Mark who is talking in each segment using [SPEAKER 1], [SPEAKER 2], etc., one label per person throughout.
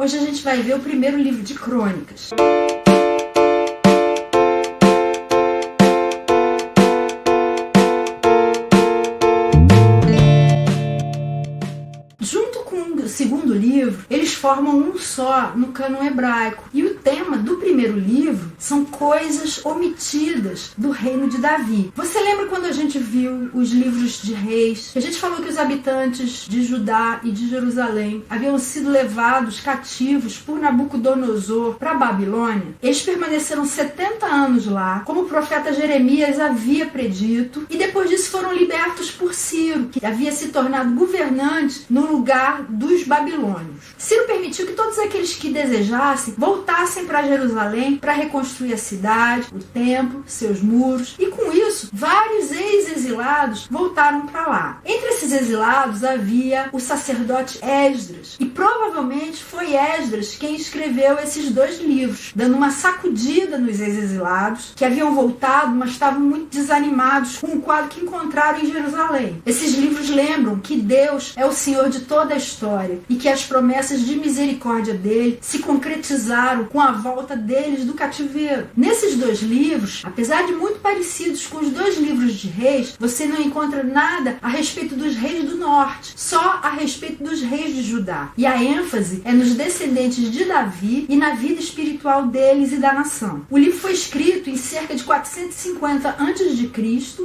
[SPEAKER 1] Hoje a gente vai ver o primeiro livro de Crônicas. Junto com o segundo livro, eles formam um só no cânon hebraico. E o tema do primeiro livro são coisas omitidas do reino de Davi. Você lembra quando a gente viu os livros de reis? A gente falou que os habitantes de Judá e de Jerusalém haviam sido levados cativos por Nabucodonosor para a Babilônia. Eles permaneceram 70 anos lá, como o profeta Jeremias havia predito, e depois disso foram libertos por Ciro, que havia se tornado governante no lugar dos babilônios. Ciro permitiu que todos aqueles que desejassem voltassem para Jerusalém para reconstruir a cidade, o templo, seus muros, e com isso vários ex-exilados voltaram para lá. Entre esses exilados havia o sacerdote Esdras, e provavelmente foi Esdras quem escreveu esses dois livros, dando uma sacudida nos ex-exilados que haviam voltado, mas estavam muito desanimados com o quadro que encontraram em Jerusalém. Esses livros lembram que Deus é o Senhor de toda a história e que as promessas de misericórdia dele se concretizaram com a volta deles do cativeiro. Nesses dois livros, apesar de muito parecidos com os dois livros de reis, você não encontra nada a respeito dos reis do norte, só a respeito dos reis de Judá. E a ênfase é nos descendentes de Davi e na vida espiritual deles e da nação. O livro foi escrito em cerca de 450 a.C.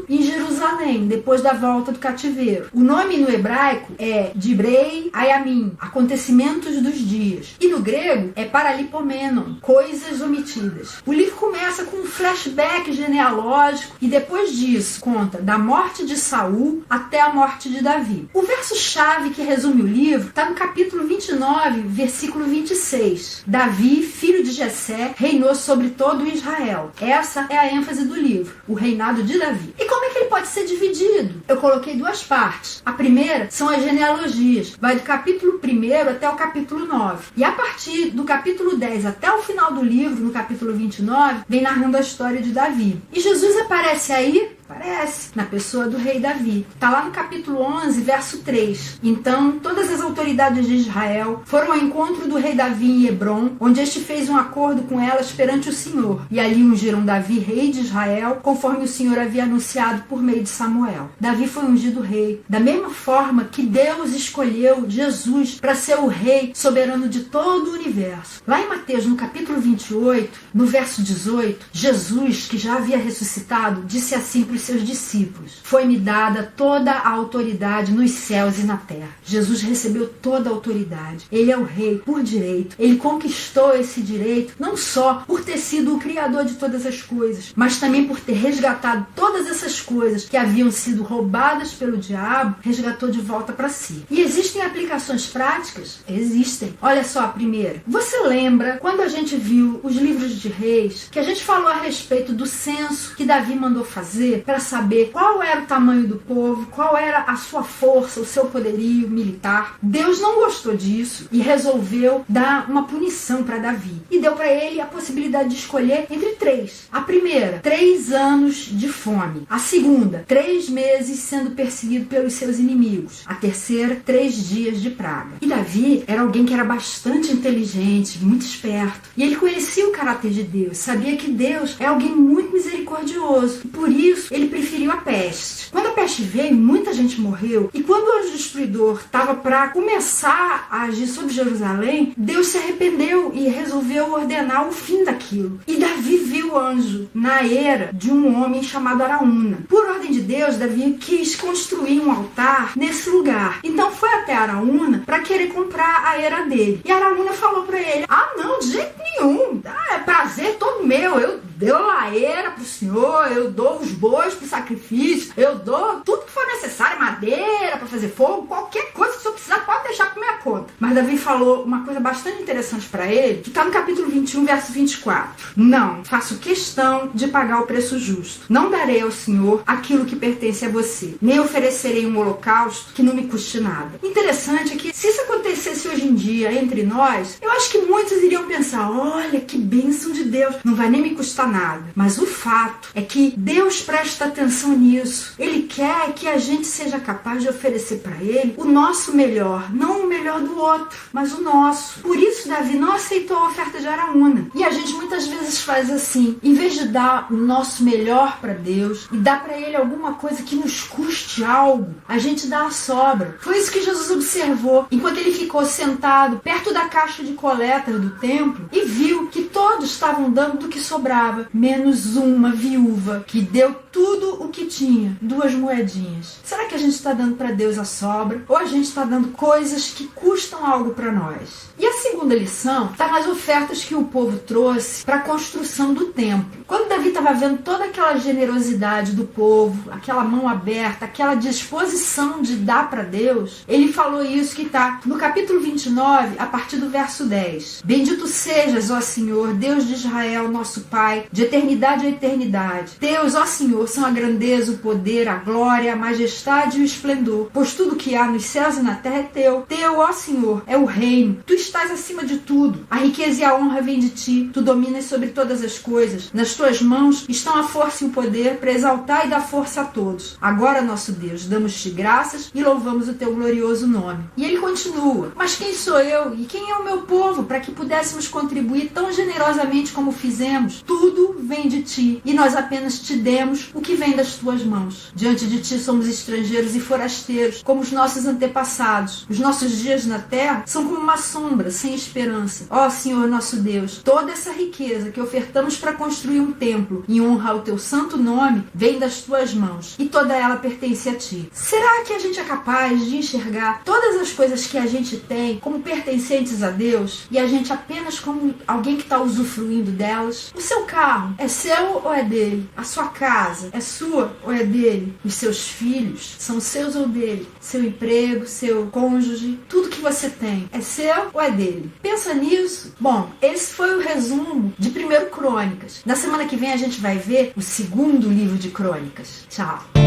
[SPEAKER 1] em Jerusalém, depois da volta do cativeiro. O nome no hebraico é Dibrei Ayamim, acontecimentos dos dias. E no grego é Paralipomenon, coisas omitidas. O livro começa com um flashback genealógico e depois disso conta da morte de Saul até a morte de Davi. O verso-chave que resume o livro está no capítulo 29, versículo 26. Davi, filho de Jessé, reinou sobre todo Israel. Essa é a ênfase do livro, o reinado de Davi. E como é que ele pode ser dividido? Eu coloquei duas partes. A primeira são as genealogias. Vai do capítulo 1 até o capítulo 9. E a partir do capítulo 10 até o final do livro, no capítulo 29, vem narrando a história de Davi. E Jesus aparece aí? Parece, na pessoa do rei Davi. Está lá no capítulo 11, verso 3. Então, todas as autoridades de Israel foram ao encontro do rei Davi em Hebrom, onde este fez um acordo com elas perante o Senhor. E ali ungiram Davi, rei de Israel, conforme o Senhor havia anunciado por meio de Samuel. Davi foi ungido rei, da mesma forma que Deus escolheu Jesus para ser o rei soberano de todo o universo. Lá em Mateus, no capítulo 28, no verso 18, Jesus, que já havia ressuscitado, disse assim para os seus discípulos: foi-me dada toda a autoridade nos céus e na terra. Jesus recebeu toda a autoridade. Ele é o rei por direito. Ele conquistou esse direito não só por ter sido o criador de todas as coisas, mas também por ter resgatado todas essas coisas que haviam sido roubadas pelo diabo, resgatou de volta para si. E existem aplicações práticas? Existem. Olha só a primeira. Você lembra quando a gente viu os livros de reis, que a gente falou a respeito do censo que Davi mandou fazer para saber qual era o tamanho do povo, qual era a sua força, o seu poderio militar? Deus não gostou disso e resolveu dar uma punição para Davi. E deu para ele a possibilidade de escolher entre três. A primeira, 3 anos de fome. A segunda, 3 meses sendo perseguido pelos seus inimigos. A terceira, 3 dias de praga. E Davi era alguém que era bastante inteligente, muito esperto. E ele conhecia o caráter de Deus, sabia que Deus é alguém muito misericordioso. E por isso, ele preferiu a peste. Quando a peste veio, muita gente morreu. E quando o anjo destruidor estava para começar a agir sobre Jerusalém, Deus se arrependeu e resolveu ordenar o fim daquilo. E Davi viu o anjo na eira de um homem chamado Araúna. Por ordem de Deus, Davi quis construir um altar nesse lugar. Então foi até Araúna para querer comprar a eira dele. E Araúna falou para ele: ah, não, de jeito nenhum. É prazer todo meu. Eu dou a eira pro senhor, eu dou os bois pro sacrifício, eu dou tudo que for necessário, madeira para fazer fogo, qualquer coisa que o senhor precisar, pode deixar por minha conta. Mas Davi falou uma coisa bastante interessante para ele, que está no capítulo 21, verso 24. Não, faço questão de pagar o preço justo. Não darei ao Senhor aquilo que pertence a você, nem oferecerei um holocausto que não me custe nada. Interessante é que, se isso acontecesse hoje em dia entre nós, eu acho que muitos iriam pensar, olha que bênção de Deus, não vai nem me custar nada. Mas o fato é que Deus presta atenção nisso. Ele quer que a gente seja capaz de oferecer para Ele o nosso melhor, não o melhor do outro, mas o nosso. Por isso Davi não aceitou a oferta de Araúna. E a gente muitas vezes faz assim, em vez de dar o nosso melhor para Deus e dar para Ele alguma coisa que nos custe algo, a gente dá a sobra. Foi isso que Jesus observou enquanto ele ficou sentado perto da caixa de coleta do templo e viu que todos estavam dando do que sobrava, menos uma viúva que deu tudo o que tinha, 2 moedinhas. Será que a gente está dando para Deus a sobra? Ou a gente está dando coisas que custam algo para nós? E a segunda lição está nas ofertas que o povo trouxe para a construção do templo. Quando Davi estava vendo toda aquela generosidade do povo, aquela mão aberta, aquela disposição de dar para Deus, ele falou isso que está no capítulo 29, a partir do verso 10. Bendito sejas, ó Senhor, Deus de Israel, nosso Pai, de eternidade a eternidade. Teus, ó Senhor, são a grandeza, o poder, a glória, a majestade e o esplendor, pois tudo que há nos céus e na terra é teu. Teu, ó Senhor, é o reino. Tu estás acima de tudo. A riqueza e a honra vêm de ti. Tu dominas sobre todas as coisas. Nas tuas mãos estão a força e o poder para exaltar e dar força a todos. Agora, nosso Deus, damos-te graças e louvamos o teu glorioso nome. E ele continua. Mas quem sou eu e quem é o meu povo para que pudéssemos contribuir tão generosamente como fizemos? Tudo vem de ti e nós apenas te demos o que vem das tuas mãos. Diante de ti somos estrangeiros e forasteiros, como os nossos antepassados. Os nossos dias na terra são como uma sombra, sem esperança. Ó Senhor nosso Deus, toda essa riqueza que ofertamos para construir um templo em honra ao teu santo nome vem das tuas mãos e toda ela pertence a ti. Será que a gente é capaz de enxergar todas as coisas que a gente tem como pertencentes a Deus e a gente apenas como alguém que está usufruindo delas? O seu carro é seu ou é dele? A sua casa é sua ou é dele? Os seus filhos são seus ou dele? Seu emprego, seu cônjuge, tudo que você tem é seu ou é dele? Pensa nisso. Bom, esse foi o resumo de 1 Crônicas. Na semana que vem a gente vai ver o 2º livro de Crônicas. Tchau!